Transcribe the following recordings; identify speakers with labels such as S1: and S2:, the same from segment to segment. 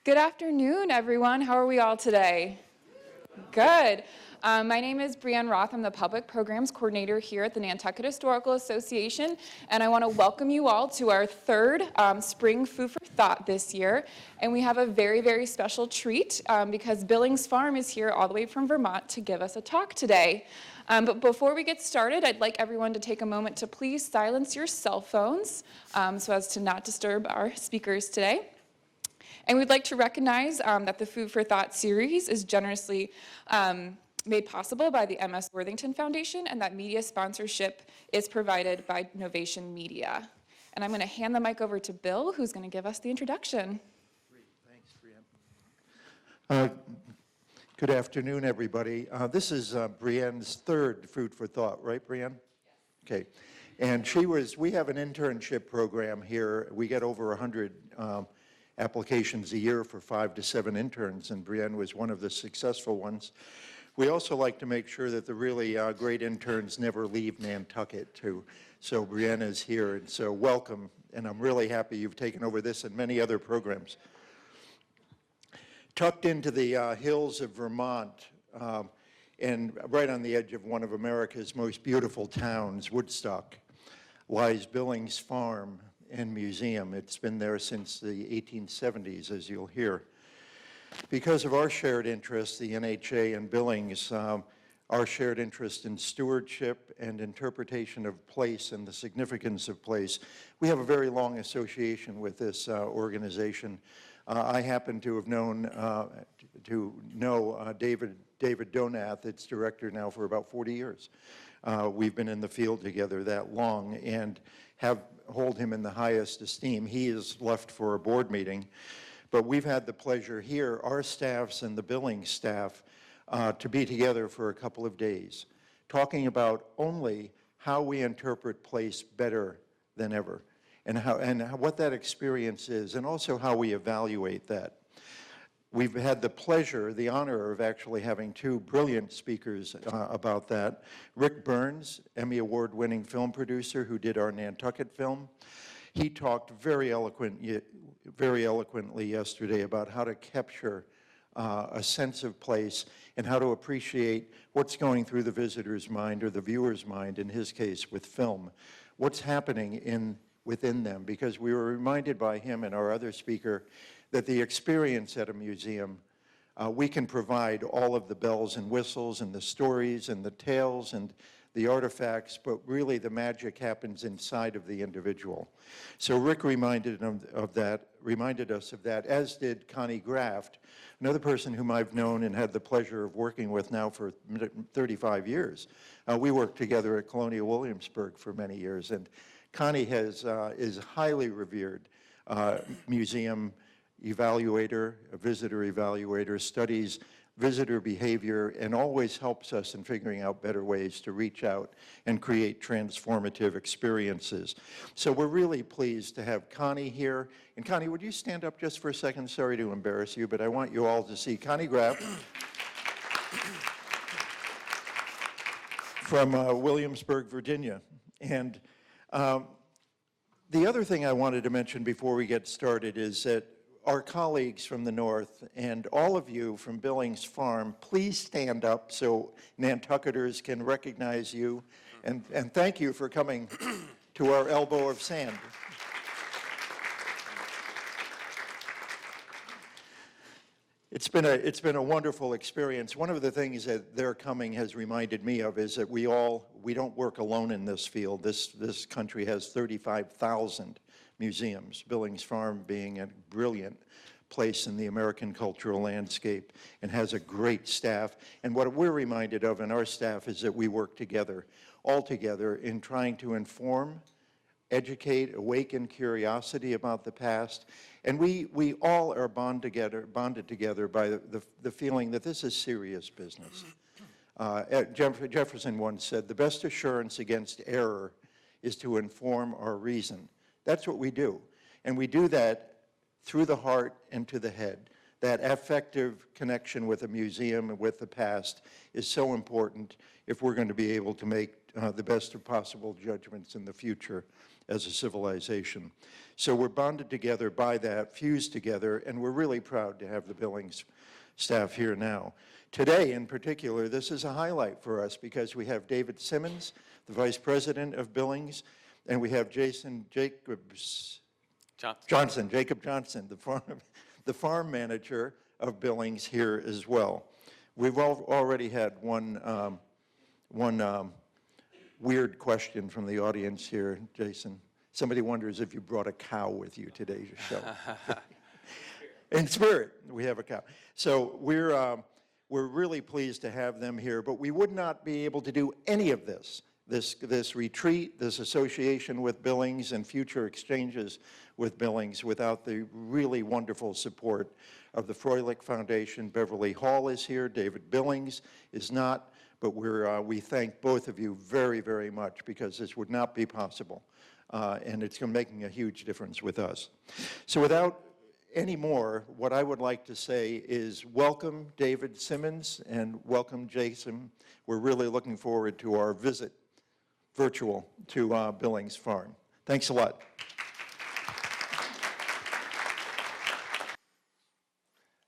S1: Good afternoon, everyone. How are we all today? Good. My name is Brianne Roth. I'm the Public Programs Coordinator here at the Nantucket Historical Association, and I want to welcome you all to our third Spring Food for Thought this year. And we have a very, very special treat because Billings Farm is here all the way from Vermont to give us a talk today. But before we get started, I'd like everyone to take a moment to please silence your cell phones so as to not disturb our speakers today. And we'd like to recognize that the Food for Thought series is generously made possible by the M.S. Worthington Foundation, and that media sponsorship is provided by Novation Media. And I'm going to hand the mic over to Bill, who's going to give us the introduction.
S2: Great, thanks, Brianne. Good afternoon, everybody. This is Brianne's third Food for Thought, right, Brianne? Yes. Okay. And we have an internship program here. We get over 100 applications a year for 5 to 7 interns, and Brianne was one of the successful ones. We also like to make sure that the really great interns never leave Nantucket, too. So Brianne is here, and so welcome, and I'm really happy you've taken over this and many other programs. Tucked into the hills of Vermont, and right on the edge of one of America's most beautiful towns, Woodstock, lies Billings Farm and Museum. It's been there since the 1870s, as you'll hear. Because of our shared interest, the NHA and Billings, our shared interest in stewardship and interpretation of place and the significance of place, we have a very long association with this organization. I happen to have know David Donath, its director now for about 40 years. We've been in the field together that long and hold him in the highest esteem. He is left for a board meeting, but we've had the pleasure here, our staffs and the Billings staff, to be together for a couple of days, talking about only how we interpret place better than ever, and what that experience is, and also how we evaluate that. We've had the pleasure, the honor of actually having 2 brilliant speakers about that. Rick Burns, Emmy Award-winning film producer who did our Nantucket film. He talked very eloquently yesterday about how to capture a sense of place and how to appreciate what's going through the visitor's mind or the viewer's mind, in his case with film. What's happening within them, because we were reminded by him and our other speaker that the experience at a museum, we can provide all of the bells and whistles and the stories and the tales and the artifacts, but really the magic happens inside of the individual. So Rick reminded us of that, as did Connie Graft, another person whom I've known and had the pleasure of working with now for 35 years. We worked together at Colonial Williamsburg for many years, and Connie is highly revered museum evaluator, a visitor evaluator, studies visitor behavior, and always helps us in figuring out better ways to reach out and create transformative experiences. So we're really pleased to have Connie here. And Connie, would you stand up just for a second? Sorry to embarrass you, but I want you all to see Connie Graff from Williamsburg, Virginia. And the other thing I wanted to mention before we get started is that our colleagues from the north and all of you from Billings Farm, please stand up so Nantucketers can recognize you, and thank you for coming to our elbow of sand. It's been a wonderful experience. One of the things that their coming has reminded me of is that we don't work alone in this field. This country has 35,000 museums, Billings Farm being a brilliant place in the American cultural landscape and has a great staff. And what we're reminded of in our staff is that we work together, all together, in trying to inform, educate, awaken curiosity about the past. And we all are bonded together by the feeling that this is serious business. Jefferson once said, "The best assurance against error is to inform our reason." That's what we do. And we do that through the heart and to the head. That affective connection with a museum and with the past is so important if we're going to be able to make the best of possible judgments in the future as a civilization. So we're bonded together by that, fused together, and we're really proud to have the Billings staff here now. Today, in particular, this is a highlight for us because we have David Simmons, the Vice President of Billings, and we have Jacob Johnson, the farm manager of Billings here as well. We've already had one weird question from the audience here, Jason. Somebody wonders if you brought a cow with you today to show. In spirit, we have a cow. So we're really pleased to have them here, but we would not be able to do any of this retreat, this association with Billings, and future exchanges with Billings without the really wonderful support of the Froelich Foundation. Beverly Hall is here. David Billings is not, but we thank both of you very, very much because this would not be possible, and it's making a huge difference with us. So without any more, what I would like to say is welcome David Simmons and welcome Jason. We're really looking forward to our visit, virtual, to Billings Farm. Thanks a lot.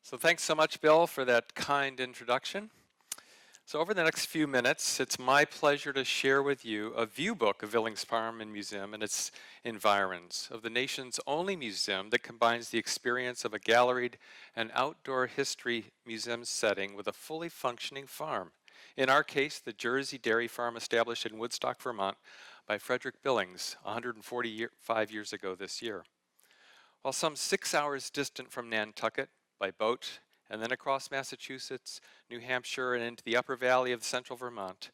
S3: So thanks so much, Bill, for that kind introduction. So over the next few minutes, it's my pleasure to share with you a view book of Billings Farm and Museum and its environs, of the nation's only museum that combines the experience of a galleried and outdoor history museum setting with a fully functioning farm. In our case, the Jersey Dairy Farm established in Woodstock, Vermont by Frederick Billings 145 years ago this year. While some 6 hours distant from Nantucket by boat, and then across Massachusetts, New Hampshire, and into the upper valley of central Vermont,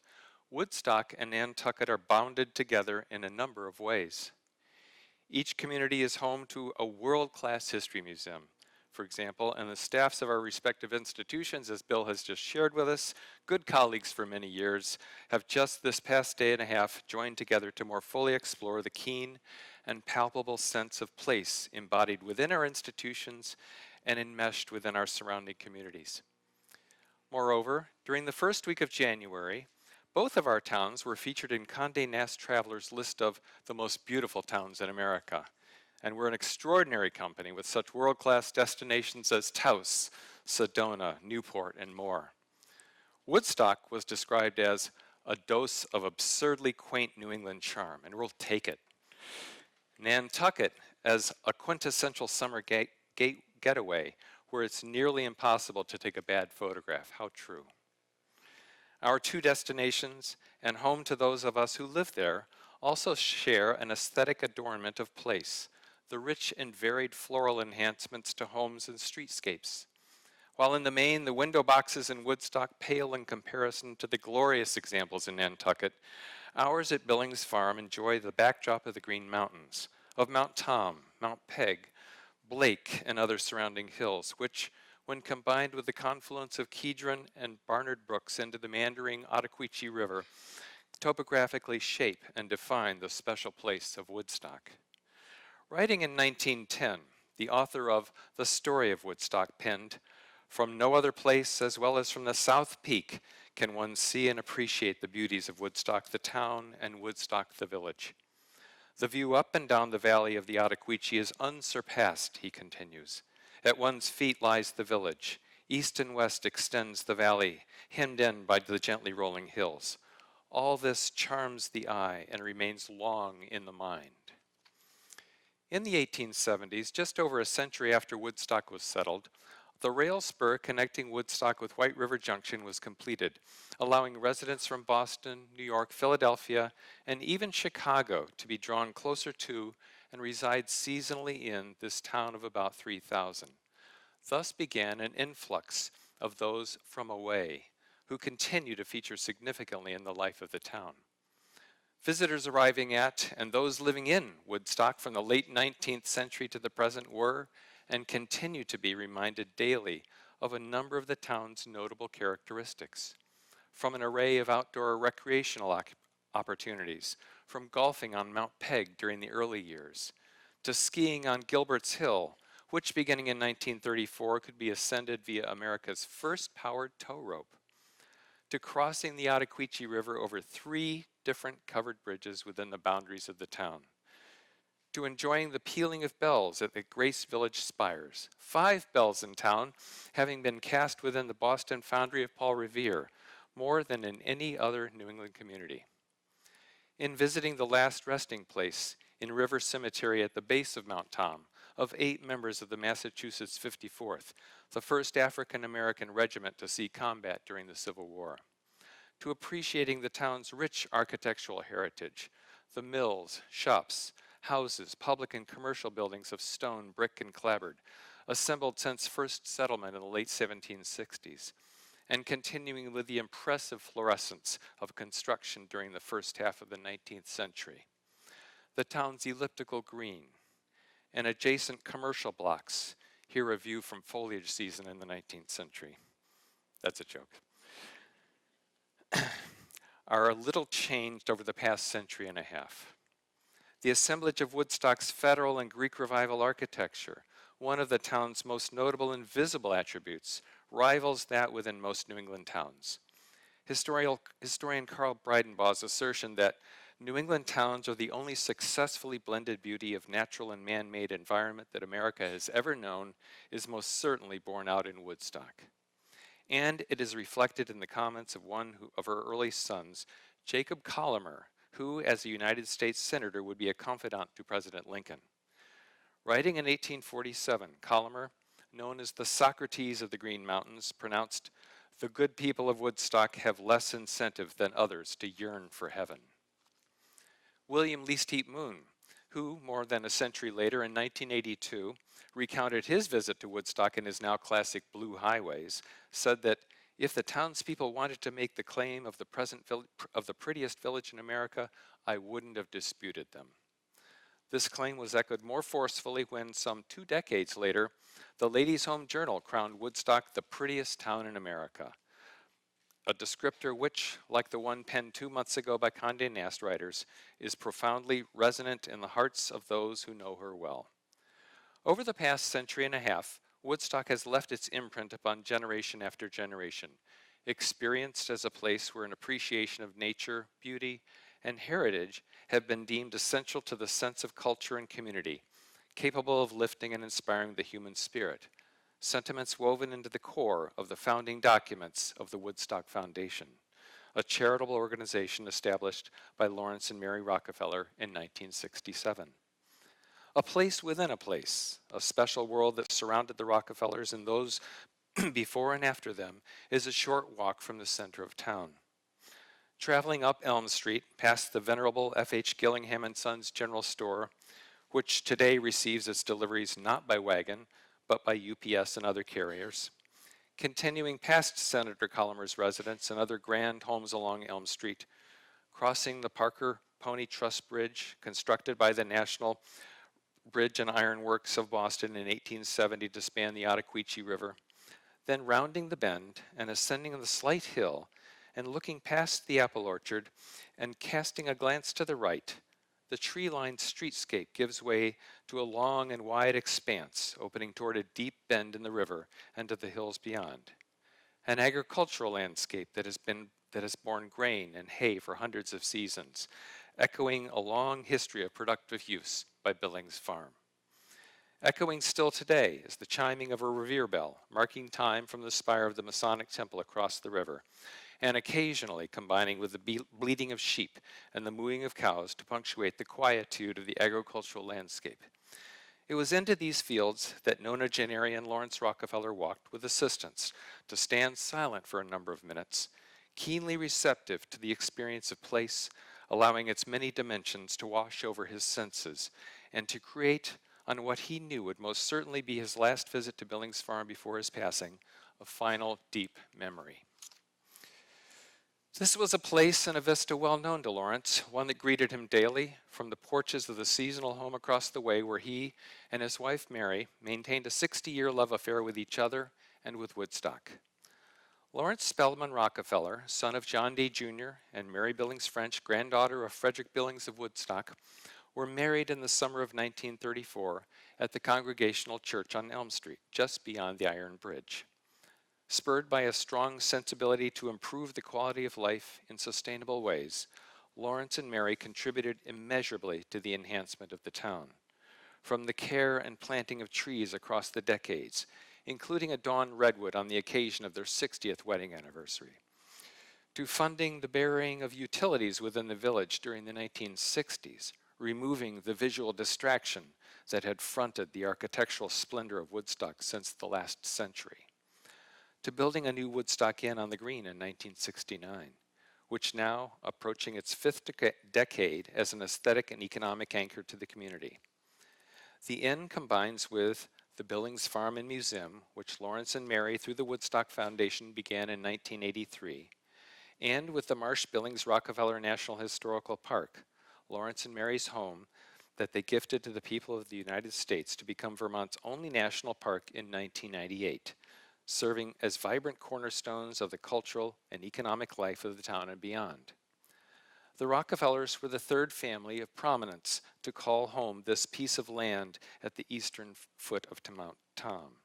S3: Woodstock and Nantucket are bounded together in a number of ways. Each community is home to a world-class history museum, for example, and the staffs of our respective institutions, as Bill has just shared with us, good colleagues for many years, have just this past day and a half joined together to more fully explore the keen and palpable sense of place embodied within our institutions and enmeshed within our surrounding communities. Moreover, during the first week of January, both of our towns were featured in Condé Nast Traveler's list of the most beautiful towns in America. And we're an extraordinary company with such world-class destinations as Taos, Sedona, Newport, and more. Woodstock was described as a dose of absurdly quaint New England charm, and we'll take it. Nantucket as a quintessential summer getaway where it's nearly impossible to take a bad photograph. How true. Our two destinations, and home to those of us who live there, also share an aesthetic adornment of place, the rich and varied floral enhancements to homes and streetscapes. While in the main, the window boxes in Woodstock pale in comparison to the glorious examples in Nantucket, ours at Billings Farm enjoy the backdrop of the Green Mountains, of Mount Tom, Mount Peg, Blake, and other surrounding hills, which, when combined with the confluence of Kedron and Barnard Brooks into the meandering Ottauquechee River, topographically shape and define the special place of Woodstock. Writing in 1910, the author of The Story of Woodstock penned, "From no other place, as well as from the South Peak, can one see and appreciate the beauties of Woodstock the town and Woodstock the village. The view up and down the valley of the Ottauquechee is unsurpassed," he continues. "At one's feet lies the village. East and west extends the valley, hemmed in by the gently rolling hills. All this charms the eye and remains long in the mind." In the 1870s, just over a century after Woodstock was settled, the rail spur connecting Woodstock with White River Junction was completed, allowing residents from Boston, New York, Philadelphia, and even Chicago to be drawn closer to and reside seasonally in this town of about 3,000. Thus began an influx of those from away, who continue to feature significantly in the life of the town. Visitors arriving at and those living in Woodstock from the late 19th century to the present were and continue to be reminded daily of a number of the town's notable characteristics. From an array of outdoor recreational opportunities, from golfing on Mount Peg during the early years, to skiing on Gilbert's Hill, which beginning in 1934 could be ascended via America's first powered tow rope, to crossing the Ottaquechee River over 3 different covered bridges within the boundaries of the town, to enjoying the pealing of bells at the Grace Village spires, 5 bells in town having been cast within the Boston foundry of Paul Revere, more than in any other New England community. In visiting the last resting place in River Cemetery at the base of Mount Tom of 8 members of the Massachusetts 54th, the first African-American regiment to see combat during the Civil War, to appreciating the town's rich architectural heritage, the mills, shops, houses, public and commercial buildings of stone, brick, and clapboard, assembled since first settlement in the late 1760s, and continuing with the impressive fluorescence of construction during the first half of the 19th century. The town's elliptical green and adjacent commercial blocks, here a view from foliage season in the 19th century. That's a joke. Are a little changed over the past century and a half. The assemblage of Woodstock's Federal and Greek Revival architecture, one of the town's most notable and visible attributes, rivals that within most New England towns. Historian Carl Breidenbaugh's assertion that New England towns are the only successfully blended beauty of natural and man-made environment that America has ever known is most certainly borne out in Woodstock. And it is reflected in the comments of one of her early sons, Jacob Collamer, who, as a United States Senator, would be a confidant to President Lincoln. Writing in 1847, Collamer, known as the Socrates of the Green Mountains, pronounced, "The good people of Woodstock have less incentive than others to yearn for heaven." William Least Moon, who, more than a century later in 1982, recounted his visit to Woodstock in his now classic Blue Highways, said that if the townspeople wanted to make the claim of the prettiest village in America, I wouldn't have disputed them. This claim was echoed more forcefully when, some 2 decades later, the Ladies' Home Journal crowned Woodstock the prettiest town in America, a descriptor which, like the one penned 2 months ago by Condé Nast writers, is profoundly resonant in the hearts of those who know her well. Over the past century and a half, Woodstock has left its imprint upon generation after generation, experienced as a place where an appreciation of nature, beauty, and heritage have been deemed essential to the sense of culture and community, capable of lifting and inspiring the human spirit, sentiments woven into the core of the founding documents of the Woodstock Foundation, a charitable organization established by Lawrence and Mary Rockefeller in 1967. A place within a place, a special world that surrounded the Rockefellers and those before and after them, is a short walk from the center of town. Traveling up Elm Street, past the venerable F.H. Gillingham and Sons General Store, which today receives its deliveries not by wagon, but by UPS and other carriers, continuing past Senator Collamer's residence and other grand homes along Elm Street, crossing the Parker Pony Truss Bridge, constructed by the National Bridge and Iron Works of Boston in 1870 to span the Ottaquechee River, then rounding the bend and ascending the slight hill and looking past the apple orchard and casting a glance to the right, the tree-lined streetscape gives way to a long and wide expanse opening toward a deep bend in the river and to the hills beyond. An agricultural landscape that has borne grain and hay for hundreds of seasons, echoing a long history of productive use by Billings Farm. Echoing still today is the chiming of a revere bell, marking time from the spire of the Masonic Temple across the river, and occasionally combining with the bleating of sheep and the mooing of cows to punctuate the quietude of the agricultural landscape. It was into these fields that nonagenarian Lawrence Rockefeller walked with assistants to stand silent for a number of minutes, keenly receptive to the experience of place, allowing its many dimensions to wash over his senses, and to create, on what he knew would most certainly be his last visit to Billings Farm before his passing, a final deep memory. This was a place and a vista well known to Lawrence, one that greeted him daily from the porches of the seasonal home across the way where he and his wife Mary maintained a 60-year love affair with each other and with Woodstock. Lawrence Spelman Rockefeller, son of John D. Jr. and Mary Billings French, granddaughter of Frederick Billings of Woodstock, were married in the summer of 1934 at the Congregational Church on Elm Street, just beyond the Iron Bridge. Spurred by a strong sensibility to improve the quality of life in sustainable ways, Lawrence and Mary contributed immeasurably to the enhancement of the town. From the care and planting of trees across the decades, including a dawn redwood on the occasion of their 60th wedding anniversary, to funding the burying of utilities within the village during the 1960s, removing the visual distraction that had fronted the architectural splendor of Woodstock since the last century, to building a new Woodstock Inn on the Green in 1969, which now approaching its fifth decade as an aesthetic and economic anchor to the community. The inn combines with the Billings Farm and Museum, which Lawrence and Mary through the Woodstock Foundation began in 1983, and with the Marsh Billings Rockefeller National Historical Park, Lawrence and Mary's home that they gifted to the people of the United States to become Vermont's only national park in 1998, serving as vibrant cornerstones of the cultural and economic life of the town and beyond. The Rockefellers were the third family of prominence to call home this piece of land at the eastern foot of Mount Tom.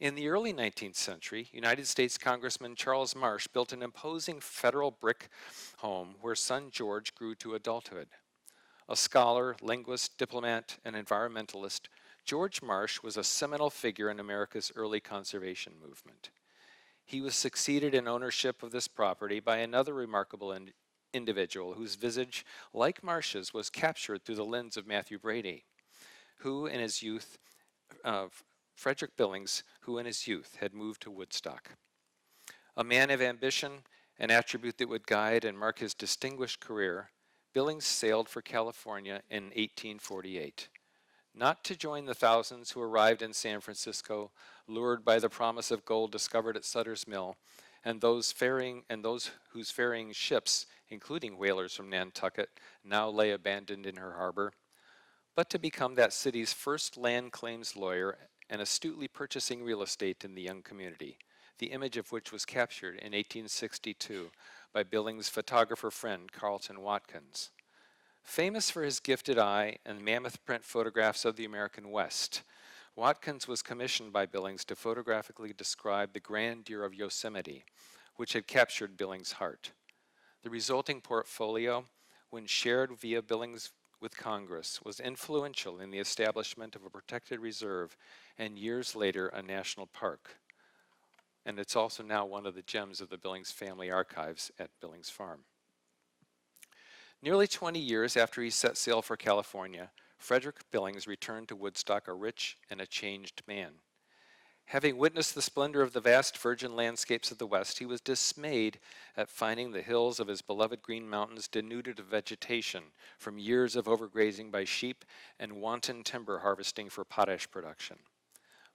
S3: In the early 19th century, United States Congressman Charles Marsh built an imposing federal brick home where son George grew to adulthood. A scholar, linguist, diplomat, and environmentalist, George Marsh was a seminal figure in America's early conservation movement. He was succeeded in ownership of this property by another remarkable individual whose visage, like Marsh's, was captured through the lens of Matthew Brady, who in his youth, Frederick Billings, who in his youth had moved to Woodstock. A man of ambition, an attribute that would guide and mark his distinguished career, Billings sailed for California in 1848. Not to join the thousands who arrived in San Francisco, lured by the promise of gold discovered at Sutter's Mill, and those whose ferrying ships, including whalers from Nantucket, now lay abandoned in her harbor, but to become that city's first land claims lawyer and astutely purchasing real estate in the young community, the image of which was captured in 1862 by Billings' photographer friend Carlton Watkins. Famous for his gifted eye and mammoth print photographs of the American West, Watkins was commissioned by Billings to photographically describe the grandeur of Yosemite, which had captured Billings' heart. The resulting portfolio, when shared via Billings with Congress, was influential in the establishment of a protected reserve and years later a national park. And it's also now one of the gems of the Billings family archives at Billings Farm. Nearly 20 years after he set sail for California, Frederick Billings returned to Woodstock a rich and a changed man. Having witnessed the splendor of the vast virgin landscapes of the West, he was dismayed at finding the hills of his beloved Green Mountains denuded of vegetation from years of overgrazing by sheep and wanton timber harvesting for potash production.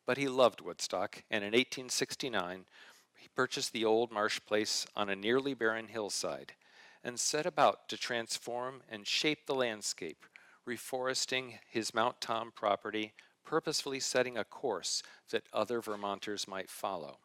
S3: But he loved Woodstock, and in 1869, he purchased the old Marsh Place on a nearly barren hillside and set about to transform and shape the landscape, reforesting his Mount Tom property, purposefully setting a course that other Vermonters might follow.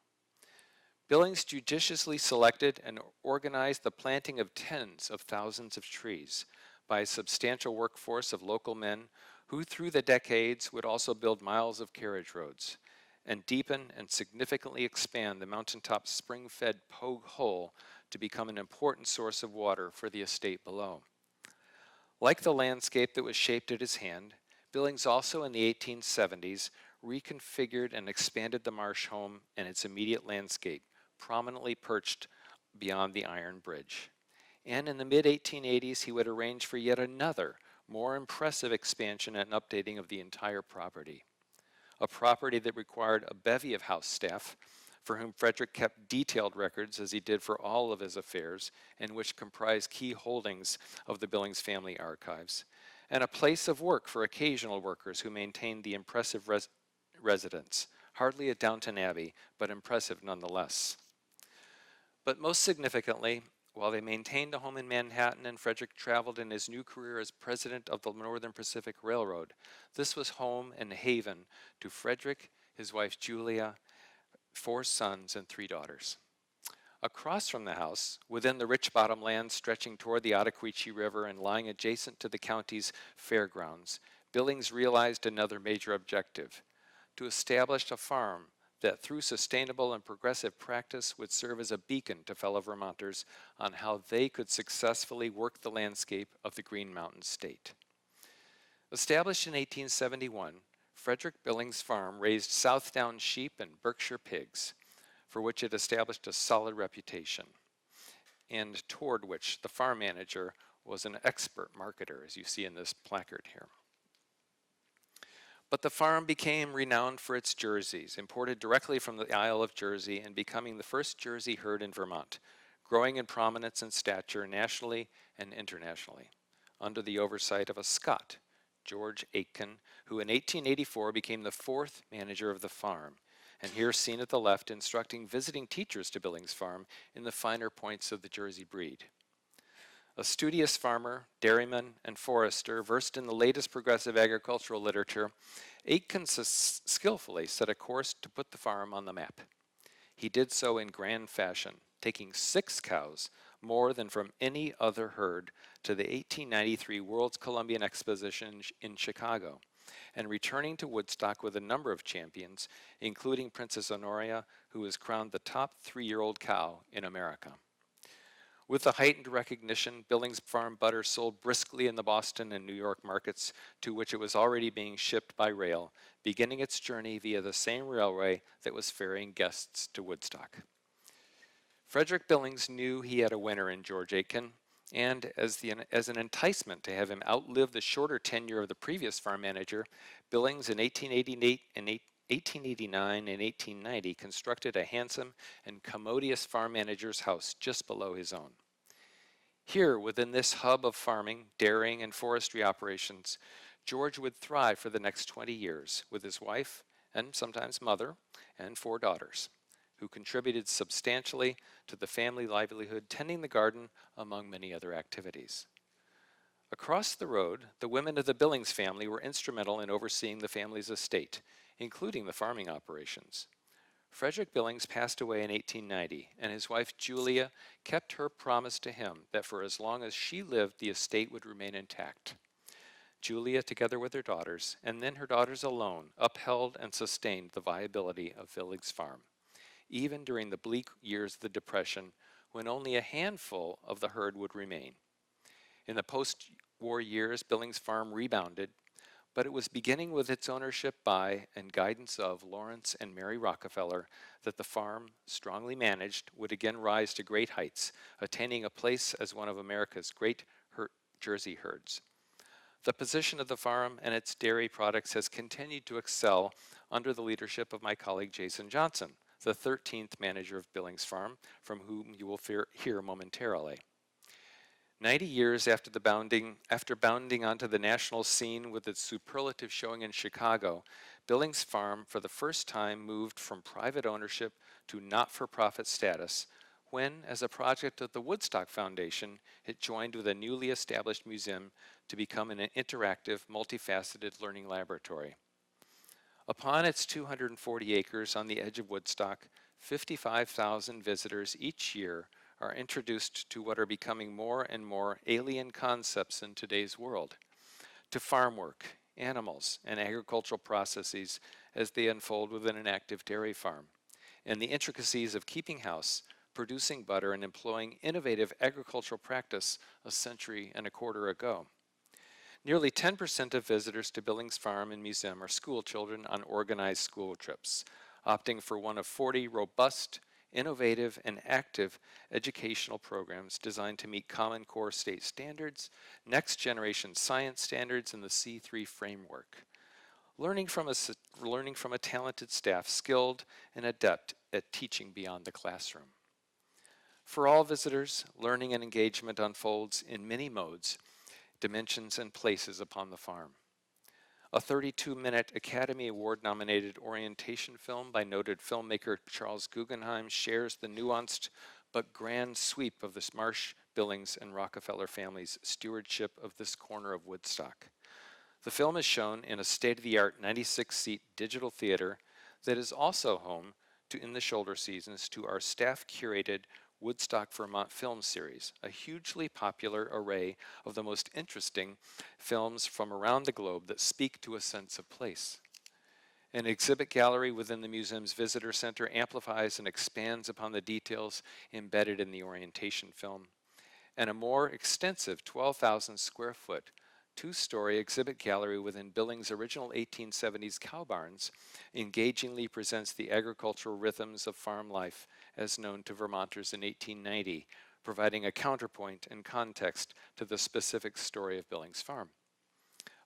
S3: Billings judiciously selected and organized the planting of tens of thousands of trees by a substantial workforce of local men who through the decades would also build miles of carriage roads and deepen and significantly expand the mountaintop spring-fed Pogue Hole to become an important source of water for the estate below. Like the landscape that was shaped at his hand, Billings also in the 1870s reconfigured and expanded the Marsh home and its immediate landscape, prominently perched beyond the Iron Bridge. And in the mid-1880s, he would arrange for yet another, more impressive expansion and updating of the entire property. A property that required a bevy of house staff, for whom Frederick kept detailed records as he did for all of his affairs, and which comprised key holdings of the Billings family archives, and a place of work for occasional workers who maintained the impressive residence, hardly a Downton Abbey, but impressive nonetheless. But most significantly, while they maintained a home in Manhattan and Frederick traveled in his new career as president of the Northern Pacific Railroad, this was home and haven to Frederick, his wife Julia, 4 sons and 3 daughters. Across from the house, within the rich bottomlands stretching toward the Ottauquechee River and lying adjacent to the county's fairgrounds, Billings realized another major objective: to establish a farm that through sustainable and progressive practice would serve as a beacon to fellow Vermonters on how they could successfully work the landscape of the Green Mountain State. Established in 1871, Frederick Billings Farm raised Southdown sheep and Berkshire pigs, for which it established a solid reputation, and toward which the farm manager was an expert marketer, as you see in this placard here. But the farm became renowned for its jerseys, imported directly from the Isle of Jersey and becoming the first Jersey herd in Vermont, growing in prominence and stature nationally and internationally, under the oversight of a Scot, George Aitken, who in 1884 became the fourth manager of the farm, and here seen at the left instructing visiting teachers to Billings Farm in the finer points of the Jersey breed. A studious farmer, dairyman, and forester versed in the latest progressive agricultural literature, Aitken skillfully set a course to put the farm on the map. He did so in grand fashion, taking 6 cows, more than from any other herd, to the 1893 World's Columbian Exposition in Chicago, and returning to Woodstock with a number of champions, including Princess Honoria, who was crowned the top 3-year-old cow in America. With the heightened recognition, Billings Farm butter sold briskly in the Boston and New York markets, to which it was already being shipped by rail, beginning its journey via the same railway that was ferrying guests to Woodstock. Frederick Billings knew he had a winner in George Aitken, and as an enticement to have him outlive the shorter tenure of the previous farm manager, Billings in 1888 and 1889 and 1890 constructed a handsome and commodious farm manager's house just below his own. Here, within this hub of farming, dairying, and forestry operations, George would thrive for the next 20 years with his wife and sometimes mother and 4 daughters, who contributed substantially to the family livelihood, tending the garden, among many other activities. Across the road, the women of the Billings family were instrumental in overseeing the family's estate, including the farming operations. Frederick Billings passed away in 1890, and his wife Julia kept her promise to him that for as long as she lived, the estate would remain intact. Julia, together with her daughters, and then her daughters alone, upheld and sustained the viability of Billings Farm, even during the bleak years of the Depression, when only a handful of the herd would remain. In the post-war years, Billings Farm rebounded, but it was beginning with its ownership by and guidance of Lawrence and Mary Rockefeller that the farm, strongly managed, would again rise to great heights, attaining a place as one of America's great Jersey herds. The position of the farm and its dairy products has continued to excel under the leadership of my colleague Jason Johnson, the 13th manager of Billings Farm, from whom you will hear momentarily. 90 years after bounding onto the national scene with its superlative showing in Chicago, Billings Farm for the first time moved from private ownership to not-for-profit status when, as a project of the Woodstock Foundation, it joined with a newly established museum to become an interactive, multifaceted learning laboratory. Upon its 240 acres on the edge of Woodstock, 55,000 visitors each year are introduced to what are becoming more and more alien concepts in today's world, to farm work, animals, and agricultural processes as they unfold within an active dairy farm, and the intricacies of keeping house, producing butter, and employing innovative agricultural practice a century and a quarter ago. Nearly 10% of visitors to Billings Farm and Museum are school children on organized school trips, opting for one of 40 robust, innovative, and active educational programs designed to meet Common Core state standards, next generation science standards, and the C3 framework. Learning from a talented staff skilled and adept at teaching beyond the classroom. For all visitors, learning and engagement unfolds in many modes, dimensions, and places upon the farm. A 32-minute Academy Award-nominated orientation film by noted filmmaker Charles Guggenheim shares the nuanced but grand sweep of the Marsh, Billings, and Rockefeller families' stewardship of this corner of Woodstock. The film is shown in a state-of-the-art 96-seat digital theater that is also home to, in the shoulder seasons, to our staff-curated Woodstock, Vermont film series, a hugely popular array of the most interesting films from around the globe that speak to a sense of place. An exhibit gallery within the museum's visitor center amplifies and expands upon the details embedded in the orientation film. And a more extensive 12,000 square foot, two-story exhibit gallery within Billings' original 1870s cow barns engagingly presents the agricultural rhythms of farm life as known to Vermonters in 1890, providing a counterpoint and context to the specific story of Billings Farm.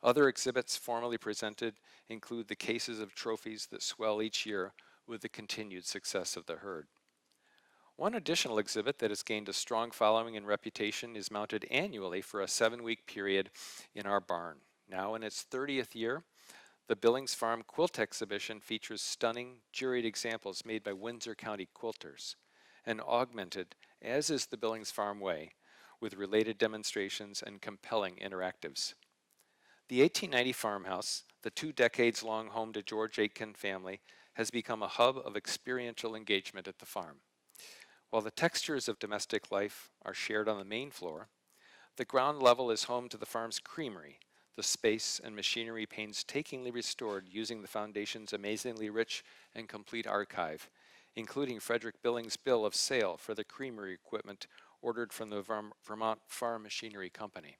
S3: Other exhibits formally presented include the cases of trophies that swell each year with the continued success of the herd. One additional exhibit that has gained a strong following and reputation is mounted annually for a 7-week period in our barn. Now in its 30th year, the Billings Farm Quilt Exhibition features stunning, juried examples made by Windsor County quilters and augmented, as is the Billings Farm way, with related demonstrations and compelling interactives. The 1890 farmhouse, the 2 decades-long home to George Aitken family, has become a hub of experiential engagement at the farm. While the textures of domestic life are shared on the main floor, the ground level is home to the farm's creamery, the space and machinery painstakingly restored using the foundation's amazingly rich and complete archive, including Frederick Billings' bill of sale for the creamery equipment ordered from the Vermont Farm Machinery Company.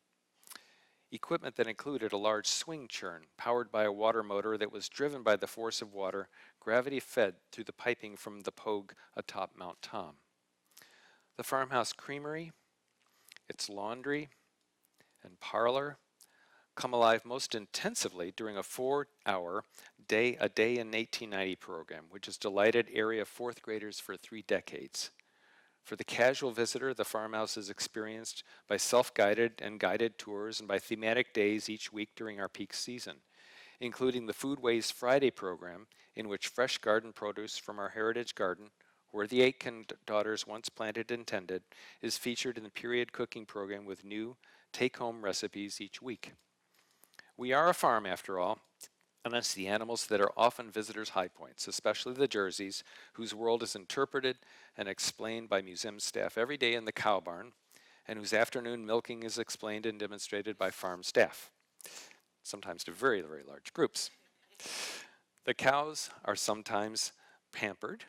S3: Equipment that included a large swing churn powered by a water motor that was driven by the force of water, gravity-fed through the piping from the pogue atop Mount Tom. The farmhouse creamery, its laundry, and parlor come alive most intensively during a 4-hour A Day in 1890 program, which has delighted area 4th graders for 3 decades. For the casual visitor, the farmhouse is experienced by self-guided and guided tours and by thematic days each week during our peak season, including the Foodways Friday program, in which fresh garden produce from our heritage garden, where the Aitken daughters once planted and tended, is featured in the period cooking program with new take-home recipes each week. We are a farm, after all, and it's the animals that are often visitors' high points, especially the jerseys, whose world is interpreted and explained by museum staff every day in the cow barn, and whose afternoon milking is explained and demonstrated by farm staff, sometimes to very, very large groups. The cows are sometimes pampered,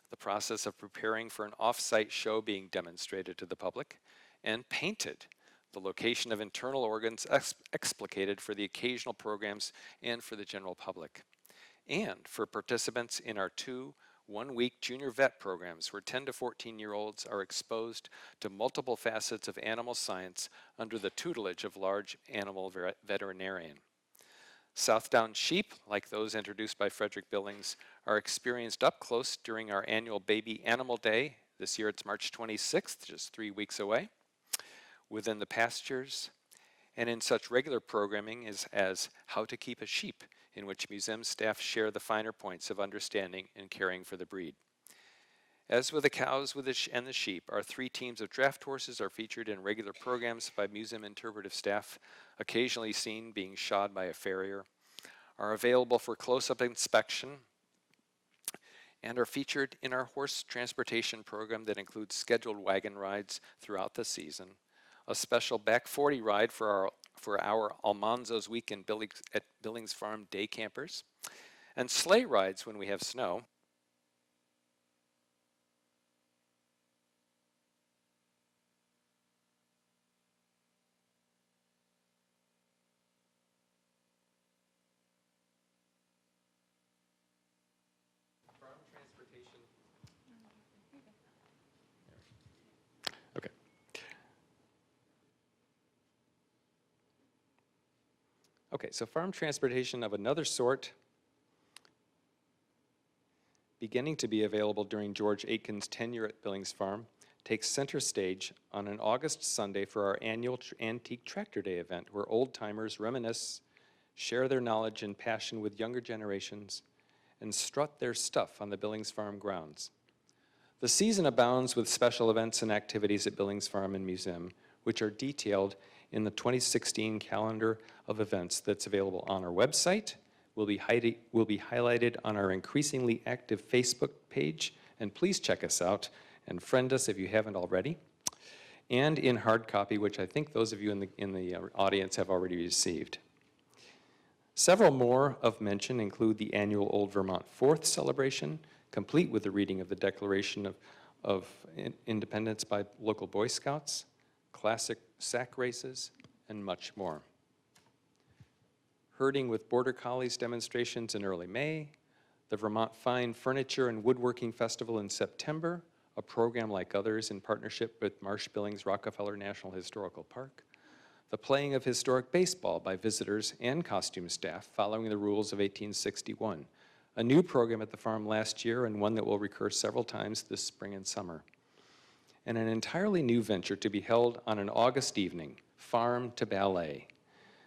S3: the process of preparing for an off-site show being demonstrated to the public, and painted, the location of internal organs explicated for the occasional programs and for the general public. And for participants in our 2 one-week junior vet programs where 10 to 14-year-olds are exposed to multiple facets of animal science under the tutelage of large animal veterinarian. Southdown sheep, like those introduced by Frederick Billings, are experienced up close during our annual Baby Animal Day. This year it's March 26th, just 3 weeks away, within the pastures, and in such regular programming as How to Keep a Sheep, in which museum staff share the finer points of understanding and caring for the breed. As with the cows and the sheep, our 3 teams of draft horses are featured in regular programs by museum interpretive staff, occasionally seen being shod by a farrier, are available for close-up inspection, and are featured in our horse transportation program that includes scheduled wagon rides throughout the season, a special back 40 ride for our Almanzo's Week at Billings Farm day campers, and sleigh rides when we have snow. Farm transportation. Okay. Okay, so farm transportation of another sort beginning to be available during George Aitken's tenure at Billings Farm takes center stage on an August Sunday for our annual Antique Tractor Day event, where old-timers reminisce, share their knowledge and passion with younger generations, and strut their stuff on the Billings Farm grounds. The season abounds with special events and activities at Billings Farm and Museum, which are detailed in the 2016 calendar of events that's available on our website, will be highlighted on our increasingly active Facebook page, and please check us out and friend us if you haven't already, and in hard copy, which I think those of you in the audience have already received. Several more of mention include the annual Old Vermont 4th celebration, complete with the reading of the Declaration of Independence by local Boy Scouts, classic sack races, and much more. Herding with Border Collies demonstrations in early May, the Vermont Fine Furniture and Woodworking Festival in September, a program like others in partnership with Marsh Billings Rockefeller National Historical Park, the playing of historic baseball by visitors and costume staff following the rules of 1861, a new program at the farm last year and one that will recur several times this spring and summer, and an entirely new venture to be held on an August evening, Farm to Ballet,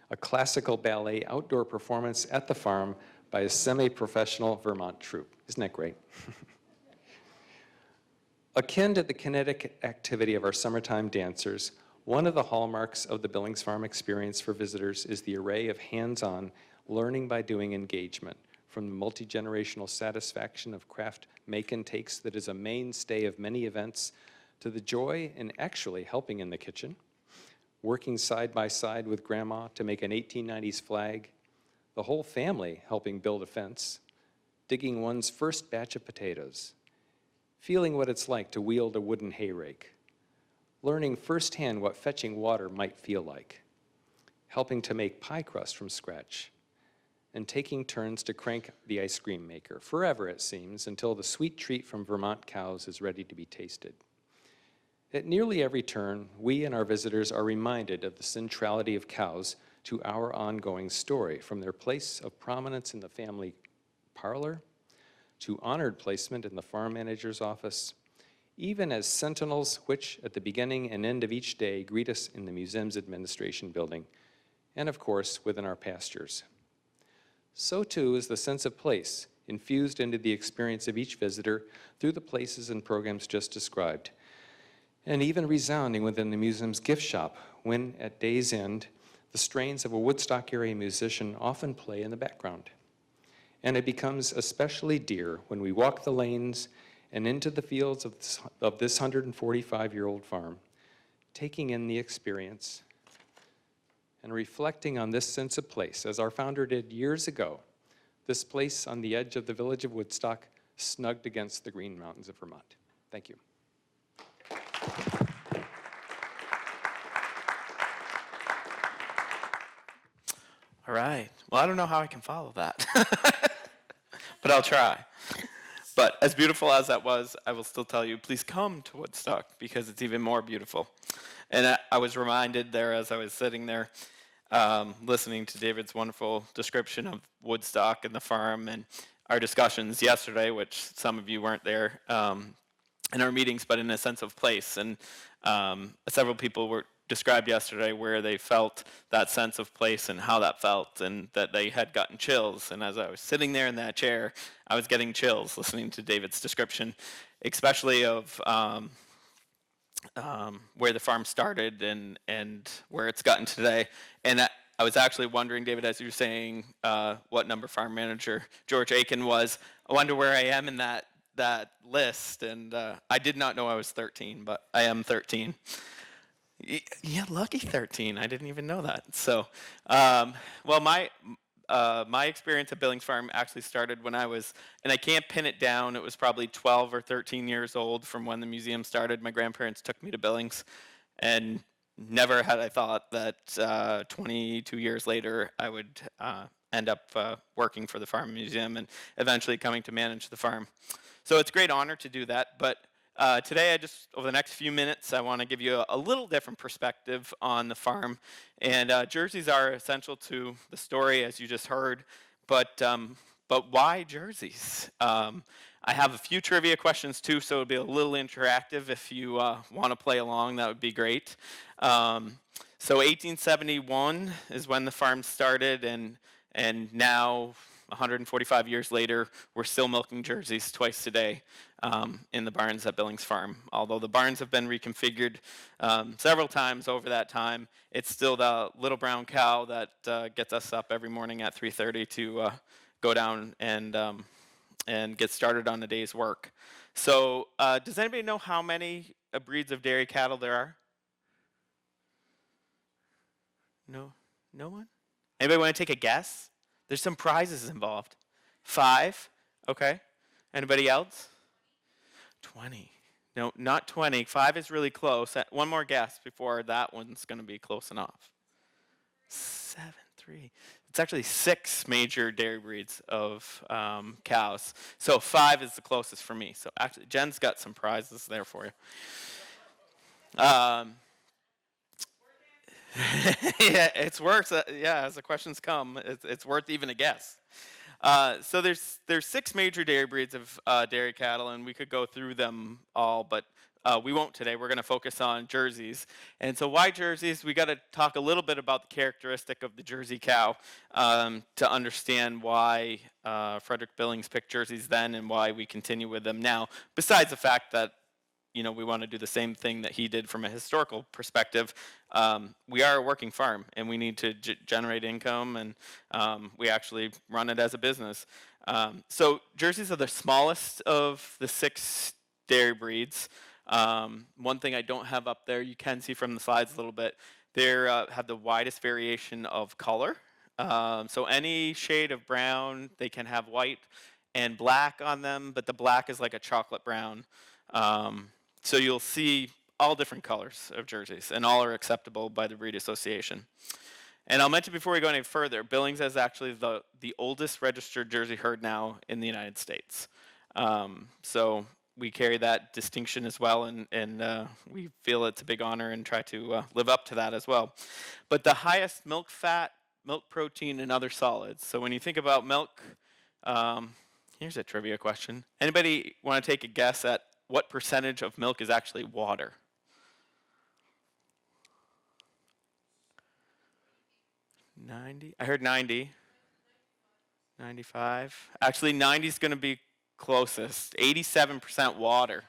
S3: a classical ballet outdoor performance at the farm by a semi-professional Vermont troupe. Isn't that great? Akin to the kinetic activity of our summertime dancers, one of the hallmarks of the Billings Farm experience for visitors is the array of hands-on, learning by doing engagement, from the multi-generational satisfaction of craft make-and-takes that is a mainstay of many events, to the joy in actually helping in the kitchen, working side by side with Grandma to make an 1890s flag, the whole family helping build a fence, digging one's first batch of potatoes, feeling what it's like to wield a wooden hay rake, learning firsthand what fetching water might feel like, helping to make pie crust from scratch, and taking turns to crank the ice cream maker, forever it seems, until the sweet treat from Vermont cows is ready to be tasted. At nearly every turn, we and our visitors are reminded of the centrality of cows to our ongoing story, from their place of prominence in the family parlor, to honored placement in the farm manager's office, even as sentinels which, at the beginning and end of each day, greet us in the museum's administration building, and of course, within our pastures. So too is the sense of place infused into the experience of each visitor through the places and programs just described, and even resounding within the museum's gift shop when, at day's end, the strains of a Woodstock area musician often play in the background. And it becomes especially dear when we walk the lanes and into the fields of this 145-year-old farm, taking in the experience and reflecting on this sense of place, as our founder did years ago, this place on the edge of the village of Woodstock, snugged against the Green Mountains of Vermont. Thank you.
S4: All right. Well, I don't know how I can follow that, but I'll try. But as beautiful as that was, I will still tell you, please come to Woodstock because it's even more beautiful. And I was reminded there as I was sitting there, listening to David's wonderful description of Woodstock and the farm and our discussions yesterday, which some of you weren't there in our meetings, but in a sense of place. And several people were described yesterday where they felt that sense of place and how that felt, and that they had gotten chills. And as I was sitting there in that chair, I was getting chills listening to David's description, especially of where the farm started and where it's gotten today. And I was actually wondering, David, as you were saying what number farm manager George Aiken was, I wonder where I am in that list. And I did not know I was 13, but I am 13. Yeah, lucky 13. I didn't even know that. So, well, my experience at Billings Farm actually started when I was, and I can't pin it down, it was probably 12 or 13 years old from when the museum started. My grandparents took me to Billings, and never had I thought that 22 years later I would end up working for the farm museum and eventually coming to manage the farm. So it's a great honor to do that, but today, over the next few minutes, I want to give you a little different perspective on the farm. And jerseys are essential to the story, as you just heard. But why jerseys? I have a few trivia questions too, so it'll be a little interactive. If you want to play along, that would be great. So 1871 is when the farm started, and now, 145 years later, we're still milking jerseys twice a day in the barns at Billings Farm. Although the barns have been reconfigured several times over that time, it's still the little brown cow that gets us up every morning at 3:30 to go down and get started on the day's work. So does anybody know how many breeds of dairy cattle there are? No, no one? Anybody want to take a guess? There's some prizes involved. 5, okay. Anybody else? 20. No, not 20. 5 is really close. One more guess before that one's going to be close enough. 7, 3. It's actually 6 major dairy breeds of cows. So 5 is the closest for me. So actually, Jen's got some prizes there for you. Yeah, it's worth. Yeah, as the questions come, it's worth even a guess. So there's 6 major dairy breeds of dairy cattle, and we could go through them all, but we won't today. We're going to focus on Jerseys. And so why Jerseys? We got to talk a little bit about the characteristic of the Jersey cow to understand why Frederick Billings picked Jerseys then and why we continue with them now. Besides the fact that we want to do the same thing that he did from a historical perspective. We are a working farm, and we need to generate income, and we actually run it as a business. So Jerseys are the smallest of the 6 dairy breeds. One thing I don't have up there, you can see from the slides a little bit, they have the widest variation of color. So any shade of brown, they can have white and black on them, but the black is like a chocolate brown. So you'll see all different colors of jerseys, and all are acceptable by the breed association. And I'll mention before we go any further, Billings is actually the oldest registered Jersey herd now in the United States. So we carry that distinction as well, and we feel it's a big honor and try to live up to that as well. But the highest milk fat, milk protein, and other solids. So when you think about milk, here's a trivia question. Anybody want to take a guess at what percentage of milk is actually water? I heard 90. 95. Actually, 90 is going to be closest. 87% water.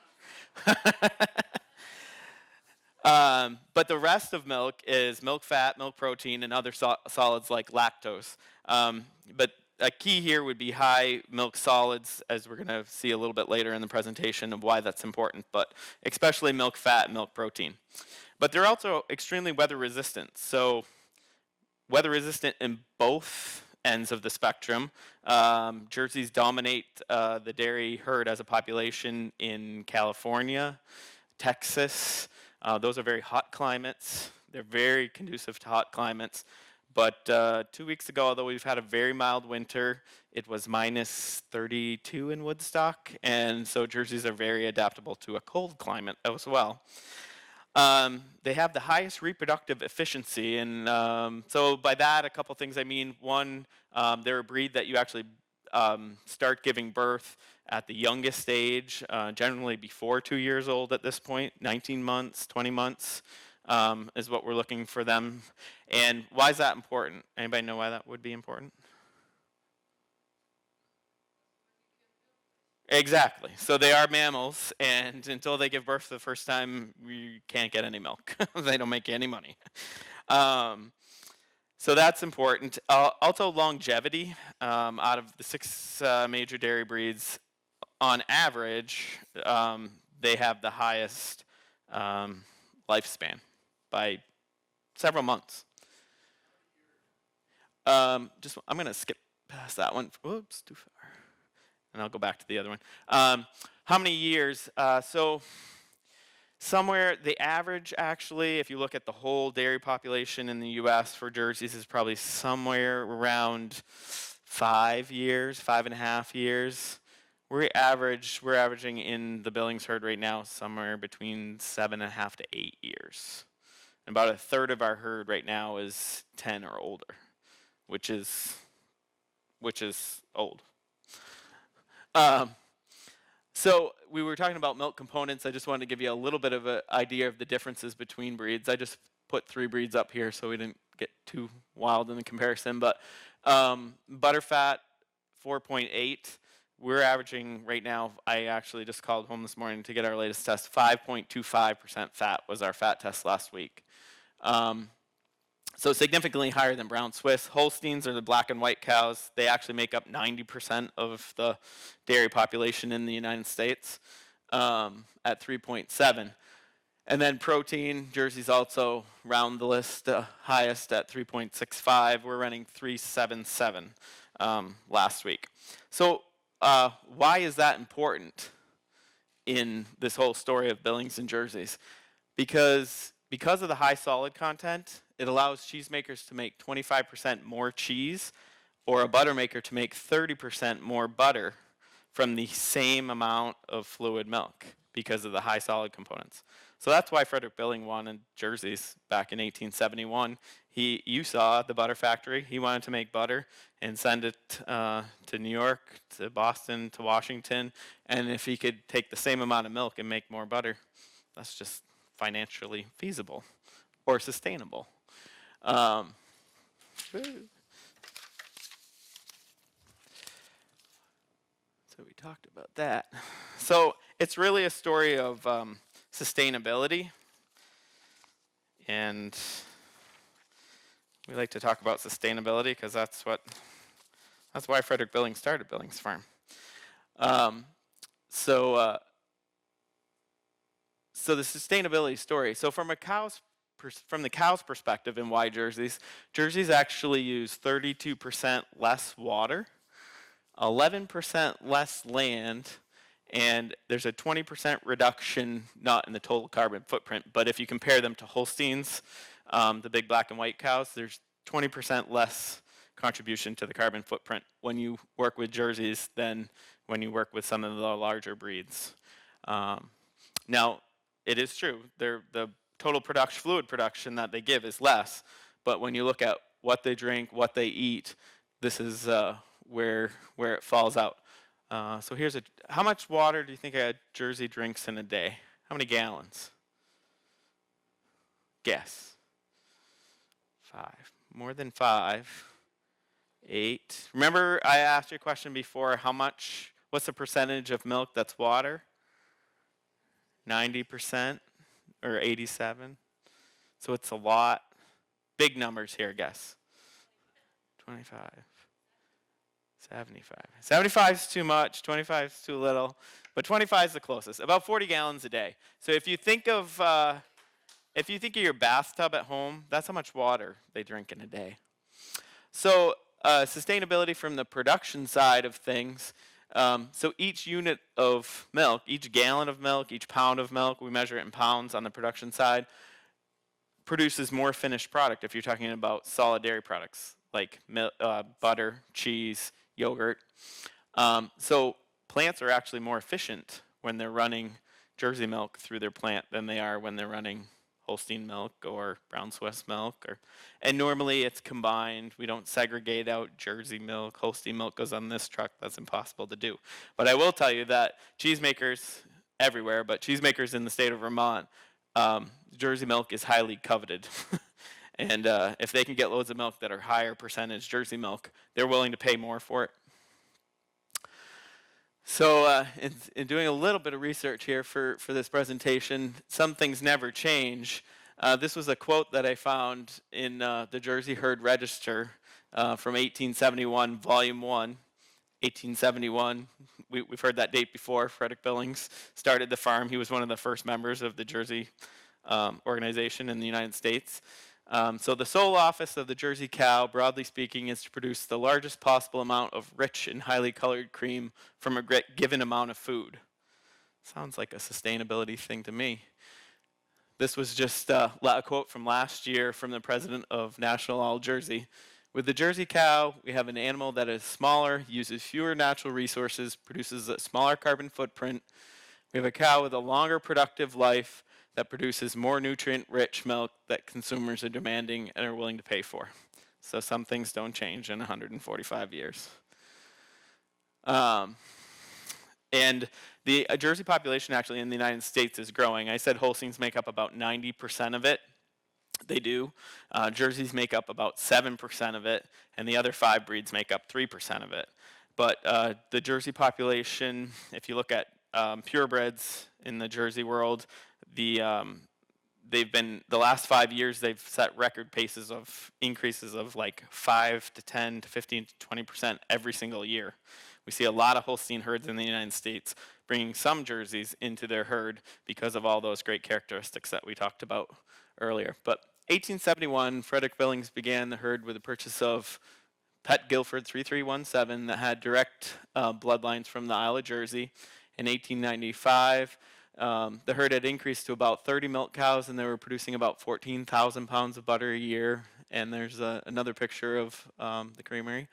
S4: But the rest of milk is milk fat, milk protein, and other solids like lactose. But a key here would be high milk solids, as we're going to see a little bit later in the presentation of why that's important, but especially milk fat and milk protein. But they're also extremely weather resistant. So weather resistant in both ends of the spectrum. Jerseys dominate the dairy herd as a population in California, Texas. Those are very hot climates. They're very conducive to hot climates. But 2 weeks ago, although we've had a very mild winter, it was minus 32 in Woodstock, and so jerseys are very adaptable to a cold climate as well. They have the highest reproductive efficiency, and so by that, a couple things I mean. One, they're a breed that you actually start giving birth at the youngest age, generally before 2 years old at this point, 19 months, 20 months. Is what we're looking for them. And why is that important? Anybody know why that would be important? Exactly. So they are mammals, and until they give birth for the first time, you can't get any milk. They don't make any money. So that's important. Also longevity. Out of the 6 major dairy breeds, on average, they have the highest lifespan by several months. I'm going to skip past that one. Whoops, too far. And I'll go back to the other one. How many years? So somewhere, the average actually, if you look at the whole dairy population in the U.S. for jerseys, is probably somewhere around 5 years, 5.5 years. We're averaging in the Billings herd right now somewhere between 7.5 to 8 years. And about a third of our herd right now is 10 or older, which is old. So we were talking about milk components. I just wanted to give you a little bit of an idea of the differences between breeds. I just put 3 breeds up here so we didn't get too wild in the comparison. But butterfat, 4.8. We're averaging right now, I actually just called home this morning to get our latest test, 5.25% fat was our fat test last week. So significantly higher than brown Swiss. Holsteins are the black and white cows. They actually make up 90% of the dairy population in the United States. at 3.7. And then protein, Jersey's also round the list highest at 3.65. We're running 3.77 last week. So why is that important in this whole story of Billings and Jersey's? Because of the high solid content, it allows cheesemakers to make 25% more cheese, or a butter maker to make 30% more butter from the same amount of fluid milk because of the high solid components. So that's why Frederick Billing wanted Jersey's back in 1871. You saw the butter factory. He wanted to make butter and send it to New York, to Boston, to Washington. And if he could take the same amount of milk and make more butter, that's just financially feasible or sustainable. So we talked about that. So it's really a story of sustainability, and we like to talk about sustainability because that's why Frederick Billings started Billings Farm. So the sustainability story. So from the cow's perspective, and why Jersey's actually use 32% less water, 11% less land, and there's a 20% reduction, not in the total carbon footprint, but if you compare them to Holsteins, the big black and white cows, there's 20% less contribution to the carbon footprint when you work with Jerseys than when you work with some of the larger breeds. Now, it is true, the total fluid production that they give is less, but when you look at what they drink, what they eat, this is where it falls out. So how much water do you think a Jersey drinks in a day? How many gallons? Guess. 5. More than 5. 8. Remember I asked you a question before, what's the percentage of milk that's water? 90% or 87? So it's a lot. Big numbers here, guess. 25. 75. 75 is too much, 25 is too little, but 25 is the closest. About 40 gallons a day. So if you think of your bathtub at home, that's how much water they drink in a day. So sustainability from the production side of things. So each unit of milk, each gallon of milk, each pound of milk, we measure it in pounds on the production side, produces more finished product if you're talking about solid dairy products like butter, cheese, yogurt. So plants are actually more efficient when they're running Jersey milk through their plant than they are when they're running Holstein milk or brown Swiss milk. And normally it's combined. We don't segregate out Jersey milk. Holstein milk goes on this truck. That's impossible to do. But I will tell you that cheesemakers everywhere, but cheesemakers in the state of Vermont, Jersey milk is highly coveted. And if they can get loads of milk that are higher percentage Jersey milk, they're willing to pay more for it. So in doing a little bit of research here for this presentation, some things never change. This was a quote that I found in the Jersey Herd Register from 1871, Volume 1. 1871, we've heard that date before. Frederick Billings started the farm. He was one of the first members of the Jersey organization in the United States. So the sole office of the Jersey cow, broadly speaking, is to produce the largest possible amount of rich and highly colored cream from a given amount of food. Sounds like a sustainability thing to me. This was just a quote from last year from the president of National All Jersey. With the Jersey cow, we have an animal that is smaller, uses fewer natural resources, produces a smaller carbon footprint. We have a cow with a longer productive life that produces more nutrient-rich milk that consumers are demanding and are willing to pay for. So some things don't change in 145 years. And the Jersey population actually in the United States is growing. I said Holsteins make up about 90% of it. They do. Jerseys make up about 7% of it, and the other 5 breeds make up 3% of it. But the Jersey population, if you look at purebreds in the Jersey world, they've been, the last 5 years, they've set record paces of increases of like 5 to 10 to 15 to 20% every single year, We see a lot of Holstein herds in the United States bringing some Jerseys into their herd because of all those great characteristics that we talked about earlier. But 1871, Frederick Billings began the herd with the purchase of Pet Guilford 3317 that had direct bloodlines from the Isle of Jersey. In 1895, the herd had increased to about 30 milk cows, and they were producing about 14,000 pounds of butter a year. And there's another picture of the creamery,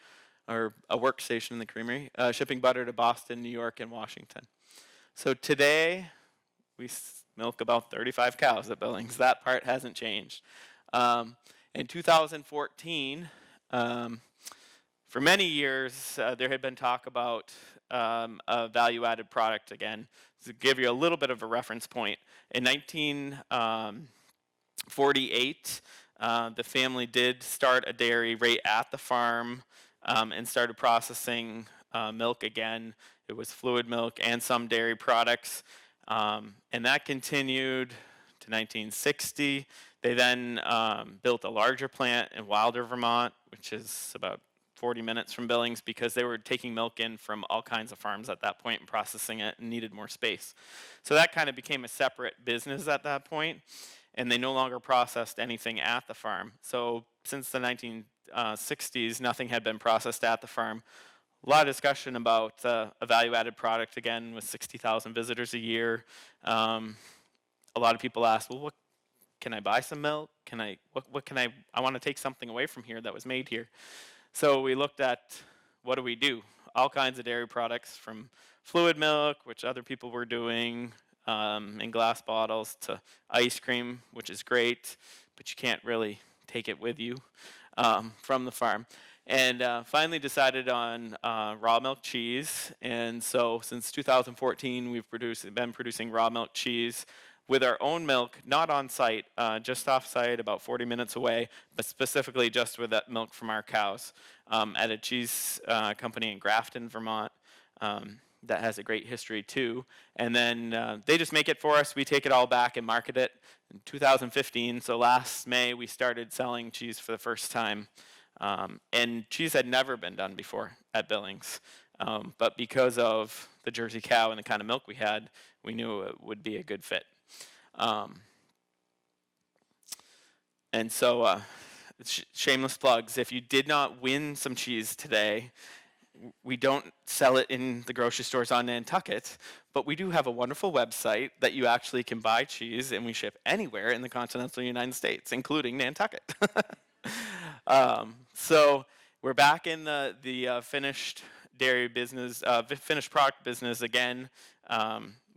S4: or a workstation in the creamery, shipping butter to Boston, New York, and Washington. So today, we milk about 35 cows at Billings. That part hasn't changed. In 2014, for many years, there had been talk about a value-added product again. To give you a little bit of a reference point, in 1948, the family did start a dairy right at the farm and started processing milk again. It was fluid milk and some dairy products. And that continued to 1960. They then built a larger plant in Wilder, Vermont, which is about 40 minutes from Billings, because they were taking milk in from all kinds of farms at that point and processing it and needed more space. So that kind of became a separate business at that point, and they no longer processed anything at the farm. So since the 1960s, nothing had been processed at the farm. A lot of discussion about a value-added product, again, with 60,000 visitors a year. A lot of people ask, well, what can I buy some milk? What can I want to take something away from here that was made here. So we looked at, what do we do? All kinds of dairy products, from fluid milk, which other people were doing in glass bottles, to ice cream, which is great, but you can't really take it with you from the farm. And finally decided on raw milk cheese. And so since 2014, we've been producing raw milk cheese with our own milk, not on site, just off site, about 40 minutes away, but specifically just with that milk from our cows at a cheese company in Grafton, Vermont. That has a great history too. And then they just make it for us. We take it all back and market it. In 2015, so last May, we started selling cheese for the first time. And cheese had never been done before at Billings. But because of the Jersey cow and the kind of milk we had, we knew it would be a good fit. And so, shameless plugs, if you did not win some cheese today, we don't sell it in the grocery stores on Nantucket, but we do have a wonderful website that you actually can buy cheese, and we ship anywhere in the continental United States, including Nantucket. So we're back in the finished dairy business, finished product business again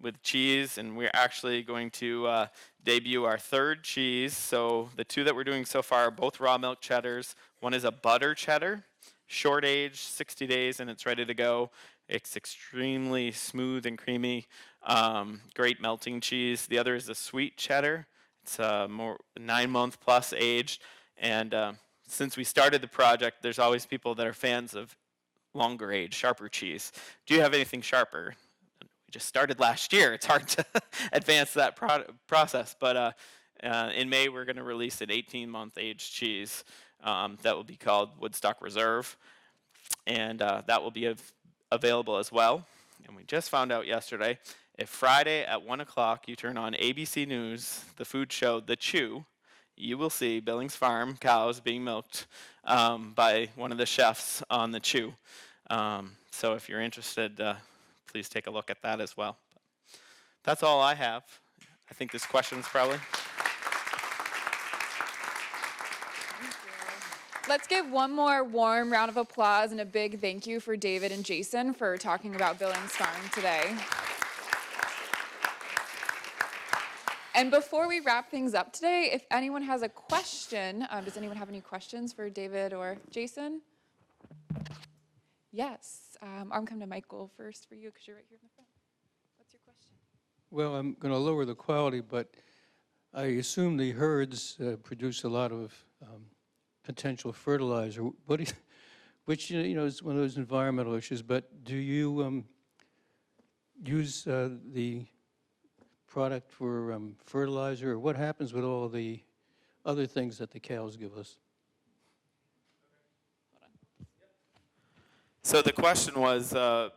S4: with cheese, and we're actually going to debut our third cheese. So the two that we're doing so far are both raw milk cheddars. One is a butter cheddar, short age, 60 days, and it's ready to go. It's extremely smooth and creamy, great melting cheese. The other is a sweet cheddar. It's more 9-month plus aged, and since we started the project, there's always people that are fans of longer age, sharper cheese. Do you have anything sharper? We just started last year. It's hard to advance that process, but in May we're going to release an 18-month aged cheese that will be called Woodstock Reserve, and that will be available as well. And we just found out yesterday, if Friday at 1 o'clock you turn on ABC News, the food show The Chew, you will see Billings Farm cows being milked by one of the chefs on The Chew. So if you're interested, please take a look at that as well. That's all I have. I think this question's probably.
S1: Let's give one more warm round of applause and a big thank you for David and Jason for talking about Billings Farm today. And before we wrap things up today, if anyone has a question, does anyone have any questions for David or Jason? Yes, I'm coming to Michael first for you because you're right here in the front. What's your question?
S5: Well, I'm going to lower the quality, but I assume the herds produce a lot of potential fertilizer. What do you, which is one of those environmental issues. But do you use the product for fertilizer, or what happens with all the other things that the cows give us?
S4: So the question was, how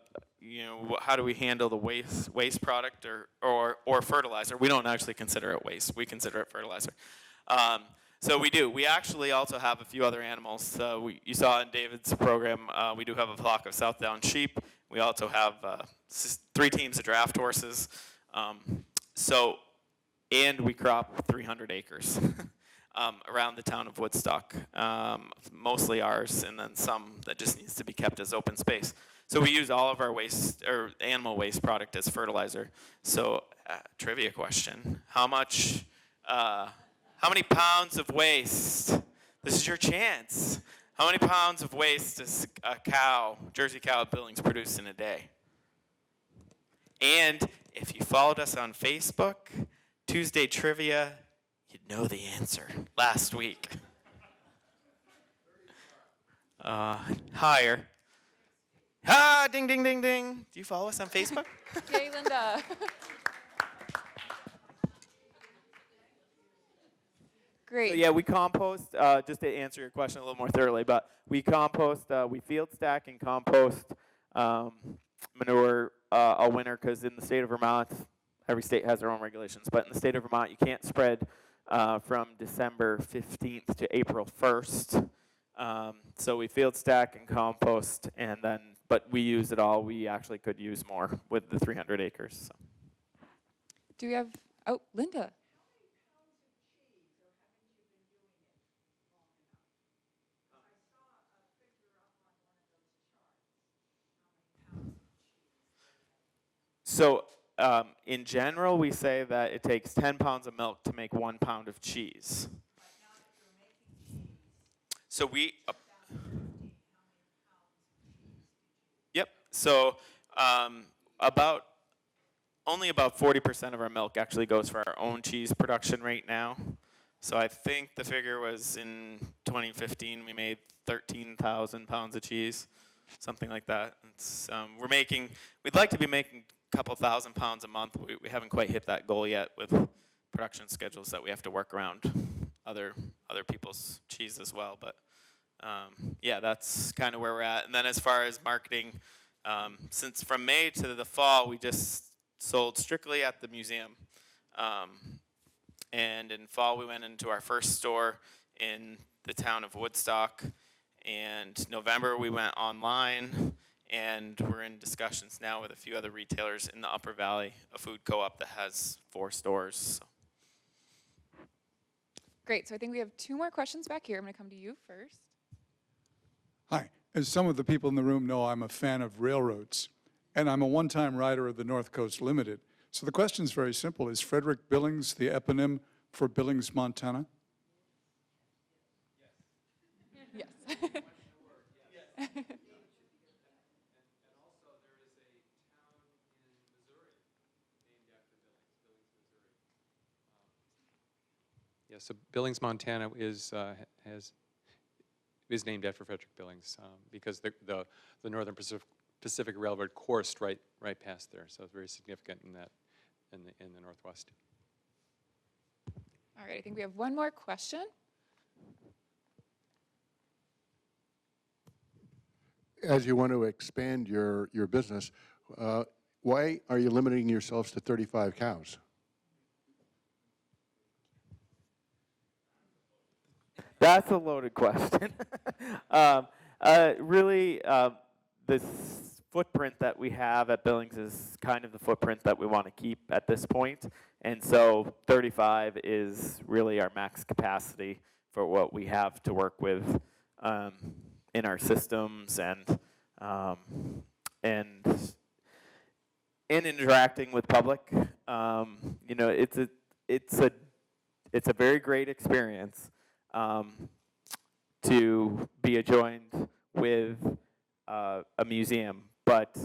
S4: do we handle the waste product or fertilizer? We don't actually consider it waste. We consider it fertilizer. So we do. We actually also have a few other animals. You saw in David's program, we do have a flock of South Down sheep. We also have 3 teams of draft horses. And we crop 300 acres around the town of Woodstock, mostly ours, and then some that just needs to be kept as open space. So we use all of our waste or animal waste product as fertilizer. So, trivia question: How many pounds of waste? This is your chance. How many pounds of waste does a Jersey cow at Billings produce in a day? And if you followed us on Facebook, Tuesday trivia, you'd know the answer last week. Higher. Ding, ding, ding, ding. Do you follow us on Facebook?
S1: Yay, Linda. Great.
S4: So yeah, we compost, just to answer your question a little more thoroughly, but we compost, we field stack and compost manure all winter, because in the state of Vermont, every state has their own regulations, but in the state of Vermont, you can't spread from December 15th to April 1st. So we field stack and compost, but we use it all. We actually could use more with the 300 acres. So.
S1: Do we have, Linda.
S4: So in general, we say that it takes 10 pounds of milk to make 1 pound of cheese. So yep. So only about 40% of our milk actually goes for our own cheese production right now. So I think the figure was in 2015 we made 13,000 pounds of cheese, something like that. We'd like to be making a couple thousand pounds a month. We haven't quite hit that goal yet with production schedules that we have to work around other people's cheese as well. But yeah, that's kind of where we're at. And then as far as marketing, since from May to the fall, we just sold strictly at the museum. And in fall, we went into our first store in the town of Woodstock. And November, we went online. And we're in discussions now with a few other retailers in the Upper Valley, a food co-op that has 4 stores. So.
S1: Great. So I think we have 2 more questions back here. I'm going to come to you first.
S6: Hi. As some of the people in the room know, I'm a fan of railroads, and I'm a one-time rider of the North Coast Limited. So the question is very simple. Is Frederick Billings the eponym for Billings, Montana?
S1: Yes.
S3: Yeah, so Billings, Montana is named after Frederick Billings because the Northern Pacific Railroad coursed right past there, so it's very significant in the Northwest.
S1: All right, I think we have one more question.
S7: As you want to expand your business, why are you limiting yourselves to 35 cows?
S4: That's a loaded question. Really, this footprint that we have at Billings is kind of the footprint that we want to keep at this point. And so 35 is really our max capacity for what we have to work with in our systems and interacting with public. It's a very great experience to be adjoined with a museum, but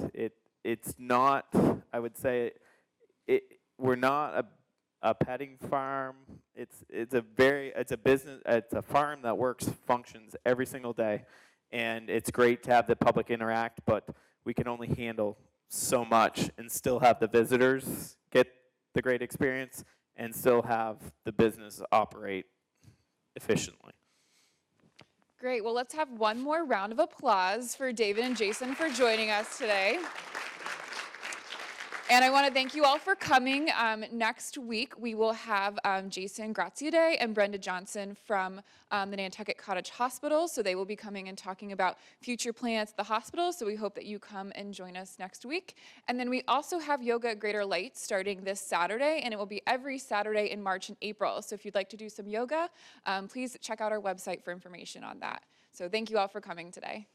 S4: it's not. I would say we're not a petting farm. It's a business. It's a farm that functions every single day, and it's great to have the public interact. But we can only handle so much and still have the visitors get the great experience and still have the business operate efficiently.
S1: Great. Well, let's have one more round of applause for David and Jason for joining us today. And I want to thank you all for coming. Next week, we will have Jason Graziade and Brenda Johnson from the Nantucket Cottage Hospital. So they will be coming and talking about future plans at the hospital. So we hope that you come and join us next week. And then we also have yoga at Greater Light starting this Saturday, and it will be every Saturday in March and April. So if you'd like to do some yoga, please check out our website for information on that. So thank you all for coming today.